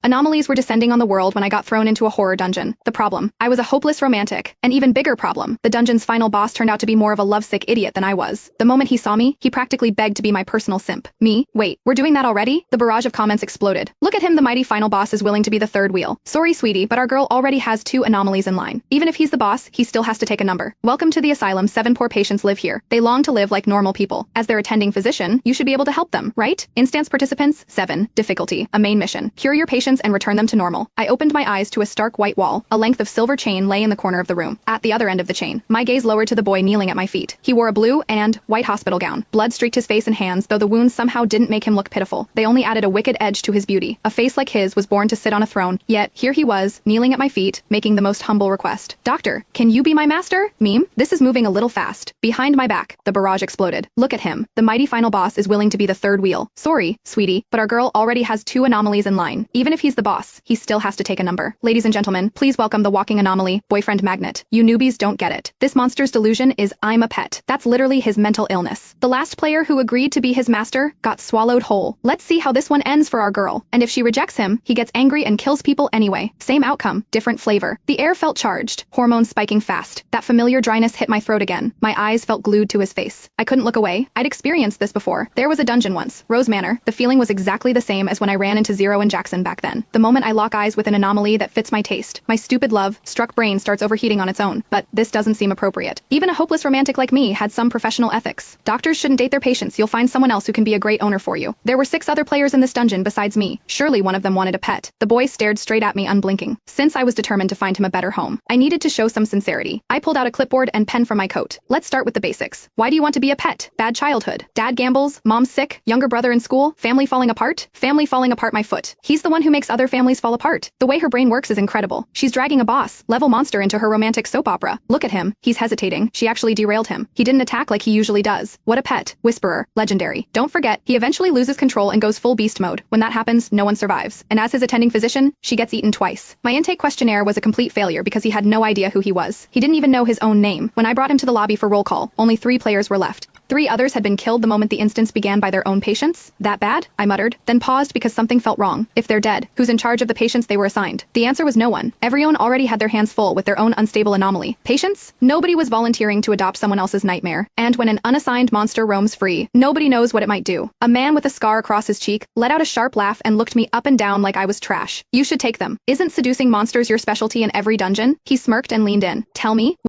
Anomalies were descending on the world when I got thrown into a horror dungeon. The problem: I was a hopeless romantic. An even bigger problem: the dungeon's final boss turned out to be more of a lovesick idiot than I was. The moment he saw me, he practically begged to be my personal simp. Me? Wait, we're doing that already? The barrage of comments exploded. Look at him, the mighty final boss is willing to be the third wheel. Sorry, sweetie, but our girl already has 2 anomalies in line. Even if he's the boss, he still has to take a number. Welcome to the asylum. 7 poor patients live here. They long to live like normal people. As their attending physician, you should be able to help them, right? Instance participants. 7. Difficulty. A main mission. Cure your patients and return them to normal. I opened my eyes to a stark white wall. A length of silver chain lay in the corner of the room. At the other end of the chain, my gaze lowered to the boy kneeling at my feet. He wore a blue and white hospital gown. Blood streaked his face and hands, though the wounds somehow didn't make him look pitiful. They only added a wicked edge to his beauty. A face like his was born to sit on a throne, yet here he was, kneeling at my feet, making the most humble request. Doctor, can you be my master? Meme, this is moving a little fast. Behind my back, the barrage exploded. Look at him. The mighty final boss is willing to be the third wheel. Sorry, sweetie, but our girl already has 2 anomalies in line. Even if he's the boss, he still has to take a number. Ladies and gentlemen, please welcome the walking anomaly, boyfriend magnet. You newbies don't get it. This monster's delusion is I'm a pet. That's literally his mental illness. The last player who agreed to be his master got swallowed whole. Let's see how this one ends for our girl. And if she rejects him, he gets angry and kills people anyway. Same outcome, different flavor. The air felt charged, hormones spiking fast. That familiar dryness hit my throat again. My eyes felt glued to his face. I couldn't look away. I'd experienced this before. There was a dungeon once, Rose Manor. The feeling was exactly the same as when I ran into Zero and Jackson back then. The moment I lock eyes with an anomaly that fits my taste, my stupid love-struck brain starts overheating on its own. But this doesn't seem appropriate. Even a hopeless romantic like me had some professional ethics. Doctors shouldn't date their patients. You'll find someone else who can be a great owner for you. There were 6 other players in this dungeon besides me. Surely one of them wanted a pet. The boy stared straight at me unblinking. Since I was determined to find him a better home, I needed to show some sincerity. I pulled out a clipboard and pen from my coat. Let's start with the basics. Why do you want to be a pet? Bad childhood. Dad gambles, mom's sick, younger brother in school, family falling apart? Family falling apart my foot. He's the one who makes other families fall apart. The way her brain works is incredible. She's dragging a boss-level monster into her romantic soap opera. Look at him. He's hesitating. She actually derailed him. He didn't attack like he usually does. What a pet. Whisperer. Legendary. Don't forget, he eventually loses control and goes full beast mode. When that happens, no one survives. And as his attending physician, she gets eaten twice. My intake questionnaire was a complete failure because he had no idea who he was. He didn't even know his own name. When I brought him to the lobby for roll call, only 3 players were left. 3 others had been killed the moment the instance began by their own patients. That bad? I muttered, then paused because something felt wrong. If they're dead, who's in charge of the patients they were assigned? The answer was no one. Everyone already had their hands full with their own unstable anomaly. Patients? Nobody was volunteering to adopt someone else's nightmare. And when an unassigned monster roams free, nobody knows what it might do. A man with a scar across his cheek let out a sharp laugh and looked me up and down like I was trash. You should take them. Isn't seducing monsters your specialty in every dungeon? He smirked and leaned in. Tell me,